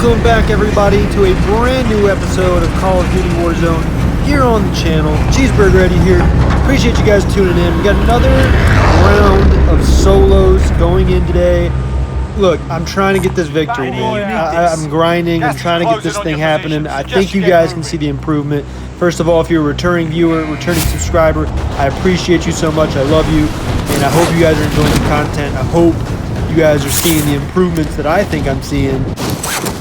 Welcome back, everybody, to a brand new episode of Call of Duty Warzone here on the channel. Cheeseburger Eddie here. Appreciate you guys tuning in. We got another round of solos going in today. Look, I'm trying to get this victory, man. I'm grinding. I'm trying to get this thing happening. I think you guys can see the improvement. First of all, if you're a returning viewer, returning subscriber, I appreciate you so much. I love you, and I hope you guys are enjoying the content. I hope you guys are seeing the improvements that I think I'm seeing.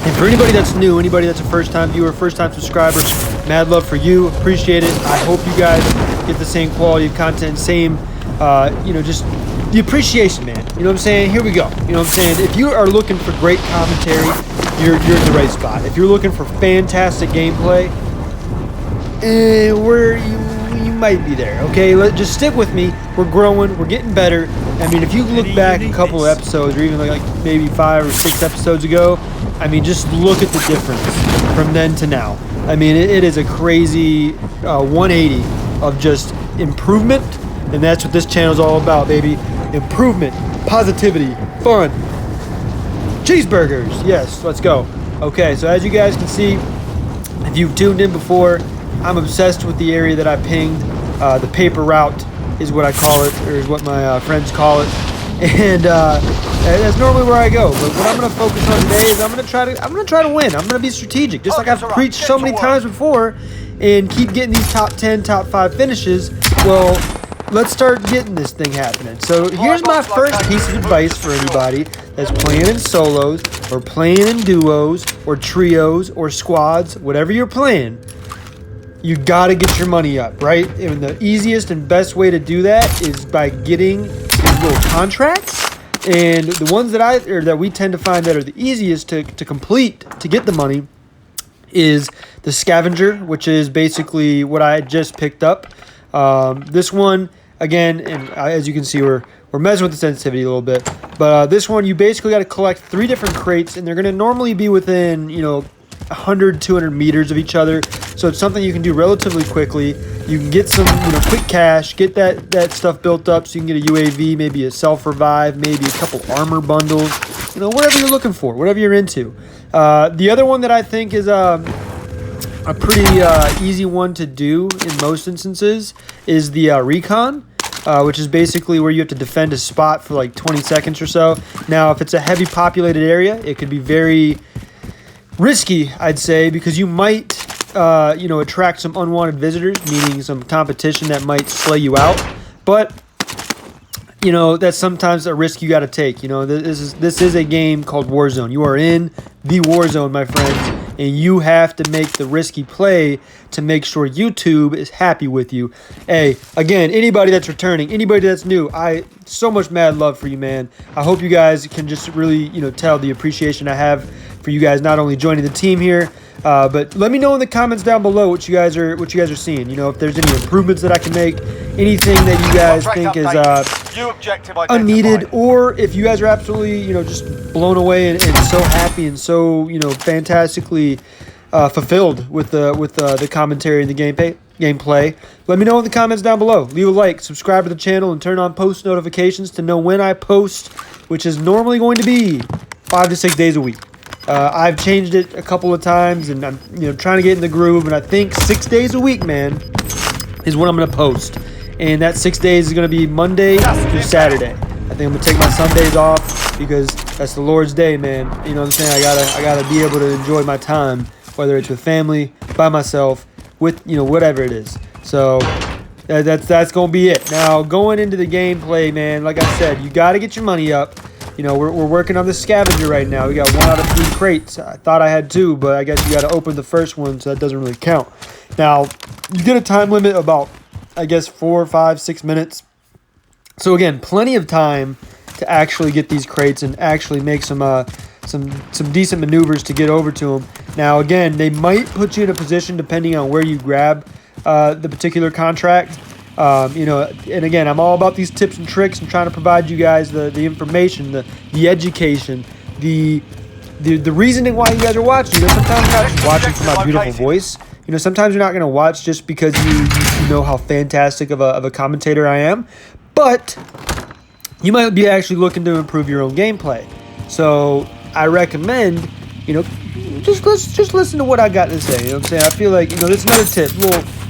And for anybody that's new, anybody that's a first-time viewer, first-time subscriber, mad love for you. Appreciate it. I hope you guys get the same quality of content, same, just the appreciation, man. You know what I'm saying? Here we go. You know what I'm saying? If you are looking for great commentary, you're in the right spot. If you're looking for fantastic gameplay, you might be there, okay? Just stick with me. We're growing. We're getting better. I mean, if you look back a couple of episodes, or even like maybe 5 or 6 episodes ago, I mean, just look at the difference from then to now. I mean, it is a crazy 180 of just improvement, and that's what this channel is all about, baby. Improvement, positivity, fun, cheeseburgers. Yes, let's go. Okay, so as you guys can see, if you've tuned in before, I'm obsessed with the area that I pinged. The paper route is what I call it, or is what my friends call it, and that's normally where I go. But what I'm going to focus on today is I'm going to try to win. I'm going to be strategic, just like I've preached so many times before, and keep getting these top 10, top 5 finishes. Well, let's start getting this thing happening. So here's my first piece of advice for anybody that's playing in solos, or playing in duos, or trios, or squads, whatever you're playing. You gotta get your money up, right? And the easiest and best way to do that is by getting these little contracts. And the ones that we tend to find that are the easiest to complete to get the money is the scavenger, which is basically what I just picked up. This one, again, and as you can see, we're messing with the sensitivity a little bit. But this one, you basically got to collect 3 different crates, and they're going to normally be within, 100, 200 meters of each other. So it's something you can do relatively quickly. You can get some, quick cash, get that stuff built up so you can get a UAV, maybe a self-revive, maybe a couple armor bundles, whatever you're looking for, whatever you're into. The other one that I think is a pretty easy one to do in most instances is the recon, which is basically where you have to defend a spot for like 20 seconds or so. Now, if it's a heavy populated area, it could be very risky, I'd say, because you might attract some unwanted visitors, meaning some competition that might slay you out. But that's sometimes a risk you got to take. This is a game called Warzone. You are in the Warzone, my friends, and you have to make the risky play to make sure YouTube is happy with you. Hey, again, anybody that's returning, anybody that's new, I so much mad love for you, man. I hope you guys can just really, tell the appreciation I have for you guys not only joining the team here, but let me know in the comments down below what you guys are seeing. If there's any improvements that I can make, anything that you guys think is unneeded, or if you guys are absolutely just blown away and so happy and so fantastically fulfilled with the commentary and the gameplay. Let me know in the comments down below. Leave a like, subscribe to the channel, and turn on post notifications to know when I post, which is normally going to be 5 to 6 days a week. I've changed it a couple of times, and I'm trying to get in the groove, and I think 6 days a week, man, is what I'm going to post. And that 6 days is going to be Monday through Saturday. I think I'm going to take my Sundays off because that's the Lord's day, man. You know what I'm saying? I gotta be able to enjoy my time, whether it's with family, by myself, with whatever it is. So that's going to be it. Now, going into the gameplay, man, like I said, you got to get your money up. We're working on the scavenger right now. We got 1 out of 3 crates. I thought I had 2, but I guess you got to open the first one, so that doesn't really count. Now, you get a time limit about, I guess, 4, 5, 6 minutes. So again, plenty of time to actually get these crates and actually make some decent maneuvers to get over to them. Now, again, they might put you in a position depending on where you grab the particular contract. And again, I'm all about these tips and tricks and trying to provide you guys the information, the education, the reasoning why you guys are watching. Sometimes you're not just watching for my beautiful voice. Sometimes you're not going to watch just because you know how fantastic of a commentator I am, but you might be actually looking to improve your own gameplay. So I recommend you know, just listen to what I got to say. You know what I'm saying? I feel like, this is another tip,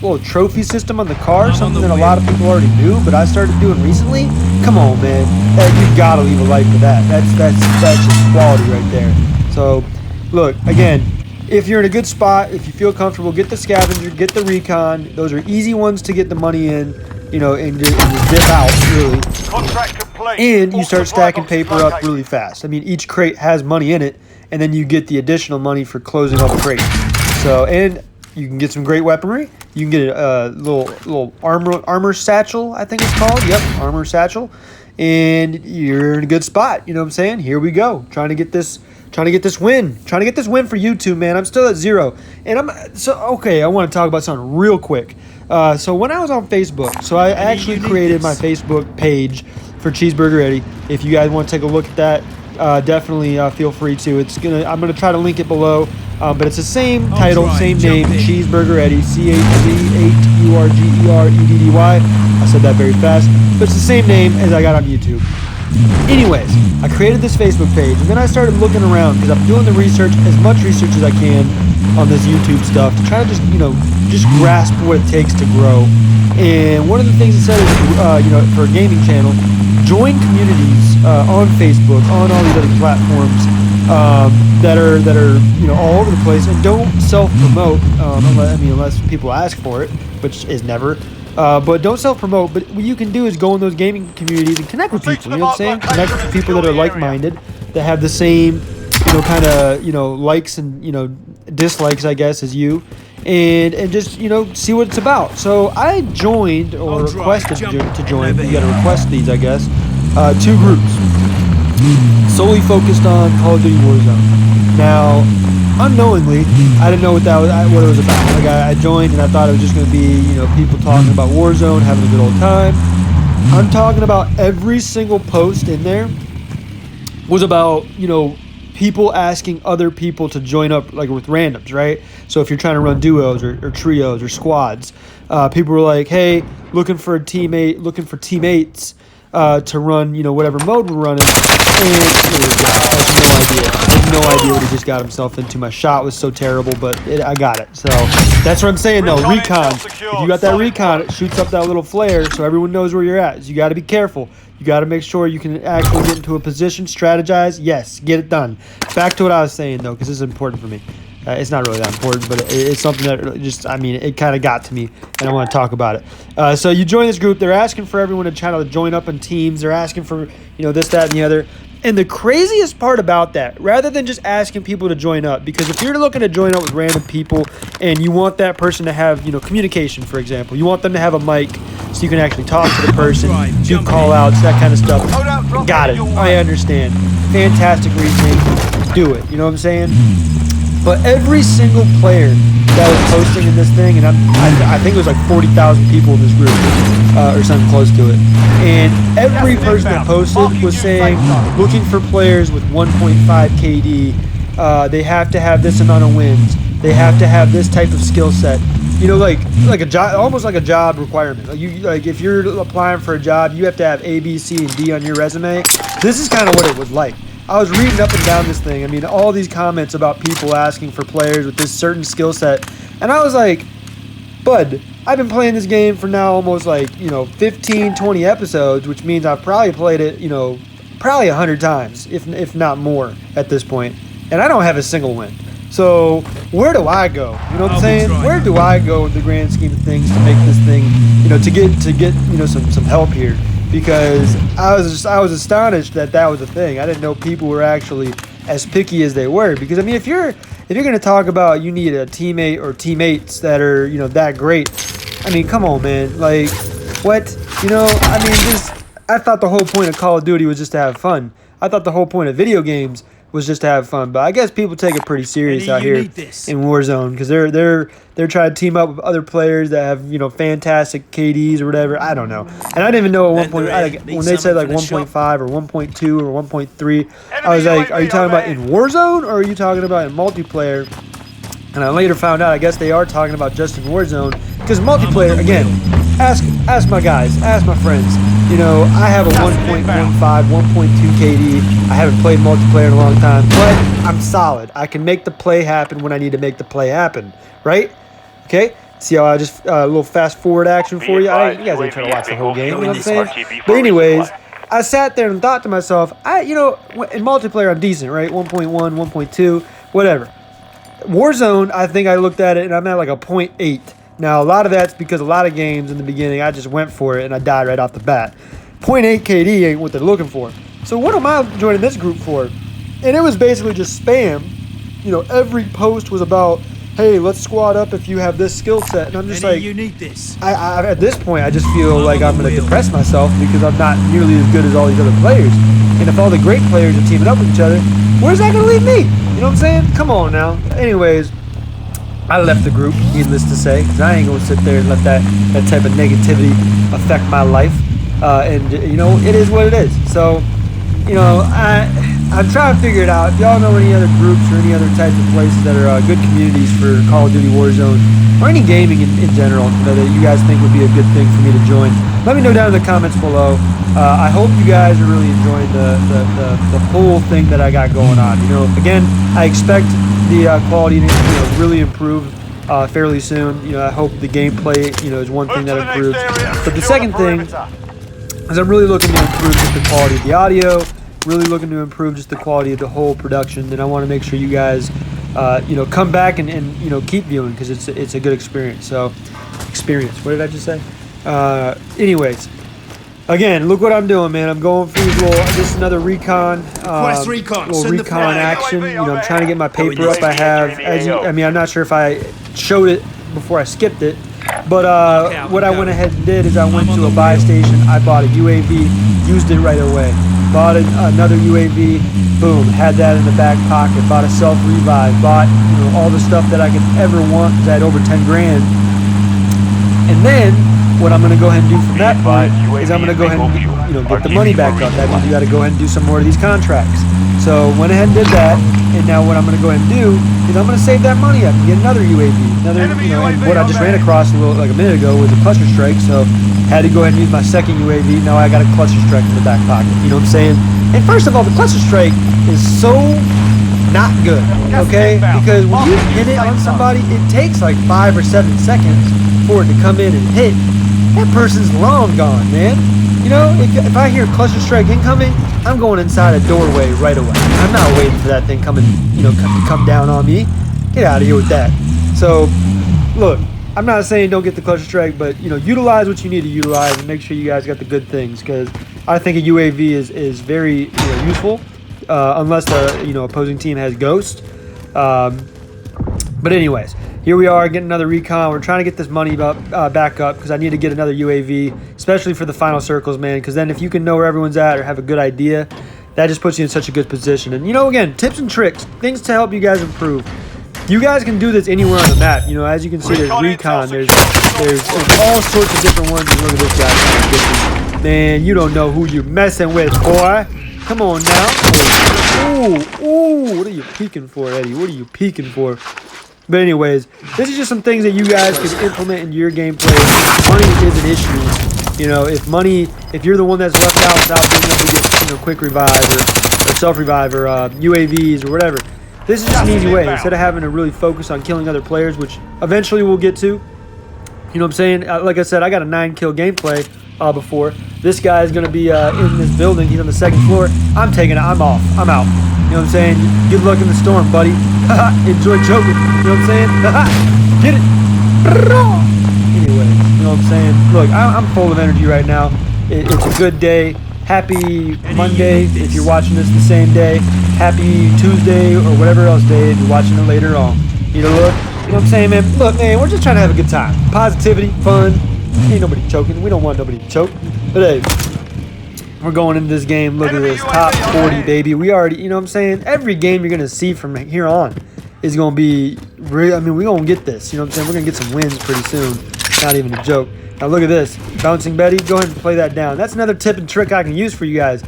little trophy system on the car, something that a lot of people already knew, but I started doing recently. Come on, man, you gotta leave a like for that. That's just quality right there. So, look again. If you're in a good spot, if you feel comfortable, get the scavenger, get the recon. Those are easy ones to get the money in, and you dip out, really. Contract complete. And you start stacking paper up really fast. I mean, each crate has money in it, and then you get the additional money for closing up crates. So, and you can get some great weaponry. You can get a little armor satchel, I think it's called. Yep, armor satchel. And you're in a good spot. You know what I'm saying? Here we go. Trying to get this win for YouTube, man. I'm still at 0. And I want to talk about something real quick. So when I was on Facebook, so I actually created my Facebook page for Cheeseburger Eddie. If you guys want to take a look at that, definitely feel free to. I'm gonna try to link it below. But it's the same title, same name, Cheeseburger Eddie, CHZ8URGEREDDY. I said that very fast, but it's the same name as I got on YouTube. Anyways, I created this Facebook page, and then I started looking around because I'm doing the research, as much research as I can on this YouTube stuff to try to just grasp what it takes to grow. And one of the things it said is, for a gaming channel, join communities on Facebook, on all these other platforms that are all over the place, and don't self-promote unless people ask for it, which is never. But don't self-promote. But what you can do is go in those gaming communities and connect with people. You know what I'm saying? Connect with people that are like-minded, that have the same, likes and dislikes, I guess, as you, and just see what it's about. So I joined or requested to join. You got to request these, I guess. 2 groups solely focused on Call of Duty Warzone. Now, unknowingly, I didn't know what it was about. Like I joined and I thought it was just going to be, people talking about Warzone, having a good old time. I'm talking about every single post in there was about, people asking other people to join up, like with randoms, right? So if you're trying to run duos or trios or squads, people were like, hey, looking for teammates to run, whatever mode we're running. And I have no idea what he just got himself into. My shot was so terrible, but I got it. So that's what I'm saying, though. Recon. If you got that recon, it shoots up that little flare so everyone knows where you're at. So you got to be careful. You got to make sure you can actually get into a position, strategize. Yes, get it done. Back to what I was saying, though, because this is important for me. It's not really that important, but it's something that it kind of got to me, and I want to talk about it. So you join this group. They're asking for everyone to try to join up in teams. They're asking for, this, that, and the other. And the craziest part about that, rather than just asking people to join up, because if you're looking to join up with random people and you want that person to have, communication, for example, you want them to have a mic so you can actually talk to the person, do call outs, that kind of stuff. Got it. I understand. Fantastic reasoning. Do it. You know what I'm saying? But every single player that was posting in this thing, and I think it was like 40,000 people in this group, or something close to it. And every person that posted was saying, looking for players with 1.5 KD. They have to have this amount of wins. They have to have this type of skill set. Like a job, almost like a job requirement. Like if you're applying for a job, you have to have A, B, C, and D on your resume. This is kind of what it was like. I was reading up and down this thing. I mean, all these comments about people asking for players with this certain skill set. And I was like, bud, I've been playing this game for now almost 15, 20 episodes, which means I've probably played it, probably 100 times, if not more at this point. And I don't have a single win. So where do I go? You know what I'm saying? Where do I go in the grand scheme of things to make this thing, to get some help here? Because I was astonished that was a thing. I didn't know people were actually as picky as they were. Because I mean, if you're going to talk about you need a teammate or teammates that are that great, I mean, come on, man. Like, what? I thought the whole point of Call of Duty was just to have fun. I thought the whole point of video games was just to have fun. But I guess people take it pretty serious out here in Warzone because they're trying to team up with other players that have fantastic KDs or whatever. I don't know. And I didn't even know at one point when they said like 1.5 or 1.2 or 1.3. I was like, are you talking about in Warzone or are you talking about in multiplayer? And I later found out I guess they are talking about just in Warzone because multiplayer again. ask my guys, ask my friends. You know, I have a 1.15, 1.2 KD. I haven't played multiplayer in a long time, but I'm solid. I can make the play happen when I need to make the play happen, right? Okay? See how I just a little fast forward action for you? You guys ain't trying to watch the whole game, you know what I'm saying? But anyways, I sat there and thought to myself, you know, in multiplayer I'm decent, right? 1.1, 1.2, whatever. Warzone, I think I looked at it and I'm at like a 0.8. Now, a lot of that's because a lot of games in the beginning, I just went for it and I died right off the bat. 0.8 KD ain't what they're looking for. So what am I joining this group for? And it was basically just spam. You know, every post was about, hey, let's squad up if you have this skill set. And I'm just like, you need this. I at this point, I just feel like I'm going to depress myself because I'm not nearly as good as all these other players. And if all the great players are teaming up with each other, where's that going to leave me? You know what I'm saying? Come on now. Anyways, I left the group, needless to say, because I ain't going to sit there and let that type of negativity affect my life. And, you know, it is what it is. So, you know, I'm trying to figure it out. If y'all know any other groups or any other types of places that are good communities for Call of Duty Warzone or any gaming in general, you know, that you guys think would be a good thing for me to join, let me know down in the comments below. I hope you guys are really enjoying the whole thing that I got going on. You know, again, I expect the quality to really improve fairly soon. You know, I hope the gameplay, you know, is one thing that improves. But the second thing is I'm really looking to improve just the quality of the audio, really looking to improve just the quality of the whole production, and I want to make sure you guys, you know, come back and you know, keep viewing because it's a good experience. So, what did I just say? Anyways. Again, look what I'm doing, man. I'm going for just another recon. Little recon action. You know, I'm trying to get my paper up. I have, I mean, I'm not sure if I showed it before I skipped it, but what I went ahead and did is I went to a buy station. I bought a UAV, used it right away. Bought another UAV, boom, had that in the back pocket. Bought a self-revive. Bought, you know, all the stuff that I could ever want because I had over 10 grand. And then what I'm going to go ahead and do from that point is I'm going to go ahead and, you know, get the money back up. That means you got to go ahead and do some more of these contracts. So went ahead and did that, and now what I'm going to go ahead and do is I'm going to save that money up and get another UAV. You know, and what I just ran across like a minute ago was a cluster strike, so had to go ahead and use my second UAV. Now I got a cluster strike in the back pocket. You know what I'm saying? And first of all, the cluster strike is so not good, okay? Because when you hit it on somebody, it takes like 5 or 7 seconds for it to come in and hit. That person's long gone, man. You know, if I hear cluster strike incoming, I'm going inside a doorway right away. I'm not waiting for that thing coming, you know, to come down on me. Get out of here with that. So, look, I'm not saying don't get the cluster strike, but, you know, utilize what you need to utilize and make sure you guys got the good things, because I think a UAV is very, you know, useful, unless the, you know, opposing team has Ghost. But anyways, here we are getting another recon. We're trying to get this money back up because I need to get another UAV, especially for the final circles, man. Because then if you can know where everyone's at or have a good idea, that just puts you in such a good position. And, you know, again, tips and tricks, things to help you guys improve. You guys can do this anywhere on the map. You know, as you can see, there's recon. There's all sorts of different ones. And look at this guy. Man, you don't know who you're messing with, boy. Come on now. Ooh, what are you peeking for, Eddie? What are you peeking for? But anyways, this is just some things that you guys can implement into your gameplay. Money is an issue. You know, if you're the one that's left out without being able to get, you know, quick revive or self-revive or UAVs or whatever, this is just an easy way. Instead of having to really focus on killing other players, which eventually we'll get to. You know what I'm saying? Like I said, I got a 9-kill gameplay before. This guy is going to be in this building. He's on the 2nd floor. I'm taking it. I'm off. I'm out. You know what I'm saying? Good luck in the storm, buddy. Enjoy choking. You know what I'm saying? Get it. Anyway, you know what I'm saying? Look, I'm full of energy right now. It's a good day. Happy Monday if you're watching this the same day. Happy Tuesday or whatever else day if you're watching it later on. You know what I'm saying, man? Look, man, we're just trying to have a good time. Positivity, fun. Ain't nobody choking. We don't want nobody to choke. But hey, we're going into this game. Look at this. Top 40, baby. We already, you know what I'm saying? Every game you're going to see from here on is going to be real. I mean, we're going to get this. You know what I'm saying? We're going to get some wins pretty soon. Not even a joke. Now, look at this. Bouncing Betty. Go ahead and play that down. That's another tip and trick I can use for you guys.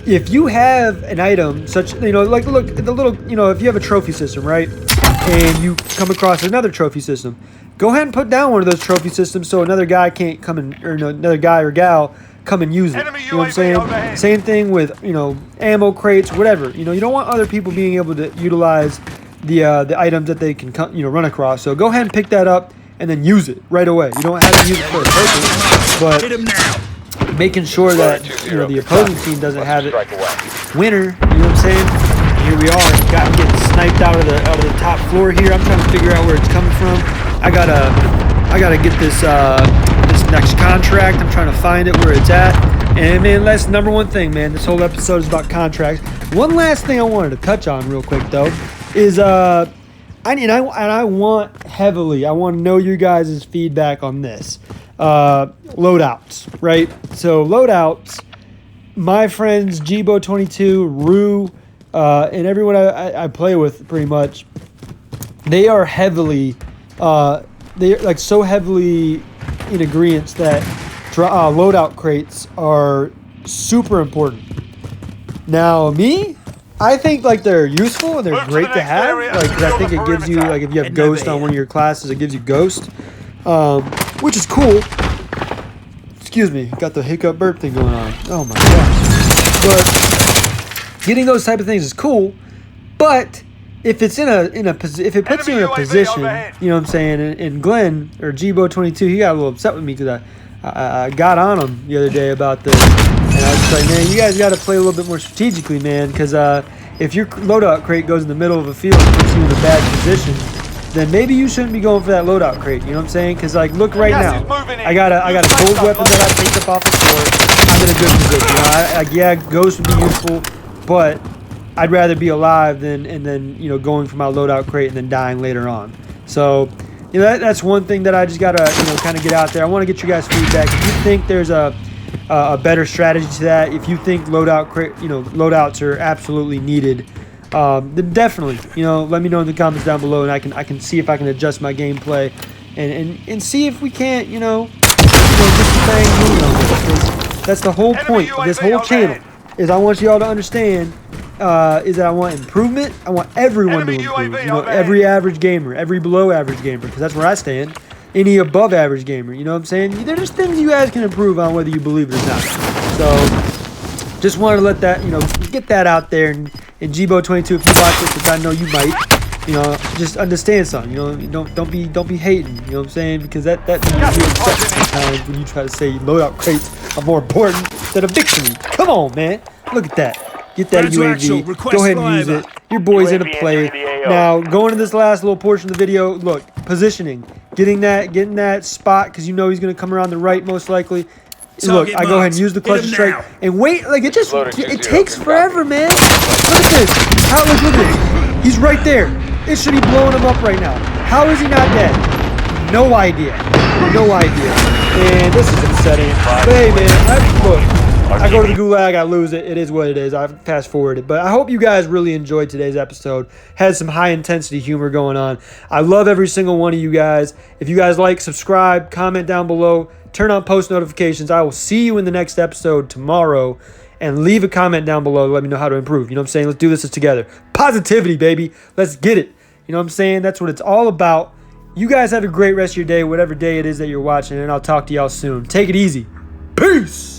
If you have an item such, you know, like, look, the little, you know, if you have a trophy system, right? And you come across another trophy system, go ahead and put down one of those trophy systems so another guy can't come in, or another guy or gal come and use it. You know what I'm saying? Overhead. Same thing with, you know, ammo crates, whatever. You know, you don't want other people being able to utilize the items that they can, you know, run across. So go ahead and pick that up and then use it right away. You don't have to use it for a purpose, but making sure that, you know, the opposing team doesn't have it. Winner, you know what I'm saying? Here we are. Got getting sniped out of the top floor here. I'm trying to figure out where it's coming from. I gotta get this this next contract. I'm trying to find it where it's at. And man, that's the number one thing, man. This whole episode is about contracts. One last thing I wanted to touch on real quick though is I want to know you guys' feedback on this. Loadouts, right? So loadouts, my friends Jibo22, Rue, and everyone I play with pretty much, they are heavily they're like so heavily in agreement that loadout crates are super important. Now me, I think like they're useful and they're great to have. Like, 'cause I think it gives you, like, if you have Ghost on one of your classes, it gives you Ghost, which is cool. Excuse me, got the hiccup burp thing going on. Oh my gosh. But getting those type of things is cool. But if it's if it puts you in a position, you know what I'm saying, and Glenn or Jibo22, he got a little upset with me because I got on him the other day about this, and I was just like, man, you guys got to play a little bit more strategically, man, because if your loadout crate goes in the middle of a field and puts you in a bad position, then maybe you shouldn't be going for that loadout crate. You know what I'm saying? Because like, look right now, I got a gold weapon that I picked up off the floor. I'm in a good position. You know, yeah, Ghost would be useful, but I'd rather be alive than you know, going for my loadout crate and then dying later on. So, you know, that's one thing that I just gotta, you know, kind of get out there. I want to get you guys feedback. If you think there's a better strategy to that, if you think loadouts are absolutely needed, then definitely, you know, let me know in the comments down below, and I can see if I can adjust my gameplay and see if we can't, you know, get the thing moving on this. That's the whole point of this whole channel. Is I want you all to understand. Is that I want improvement. I want everyone to improve. You know, every average gamer, every below average gamer, because that's where I stand. Any above average gamer, you know what I'm saying? There's just things you guys can improve on, whether you believe it or not. So, just wanted to let that, you know, get that out there. And Jibo22, if you watch this, which I know you might, you know, just understand something. You know, don't be hating. You know what I'm saying? Because that makes me upset sometimes when you try to say loadout crates are more important than a victory. Come on, man. Look at that. Get that UAV. Go ahead and use it. Your boy's in a play. Now, going to this last little portion of the video, look, positioning. Getting that spot, because you know he's going to come around the right most likely. Look, I go ahead and use the clutch strike and wait. Like, it takes forever, man. Look at this. Look at this. He's right there. It should be blowing him up right now. How is he not dead? No idea. No idea. And this is upsetting. But hey, man, look. I go to the gulag, I lose it. It is what it is. I've fast forwarded. But I hope you guys really enjoyed today's episode. Had some high intensity humor going on. I love every single one of you guys. If you guys like, subscribe, comment down below, turn on post notifications. I will see you in the next episode tomorrow. And leave a comment down below to let me know how to improve. You know what I'm saying? Let's do this together. Positivity, baby. Let's get it. You know what I'm saying? That's what it's all about. You guys have a great rest of your day, whatever day it is that you're watching. And I'll talk to y'all soon. Take it easy. Peace.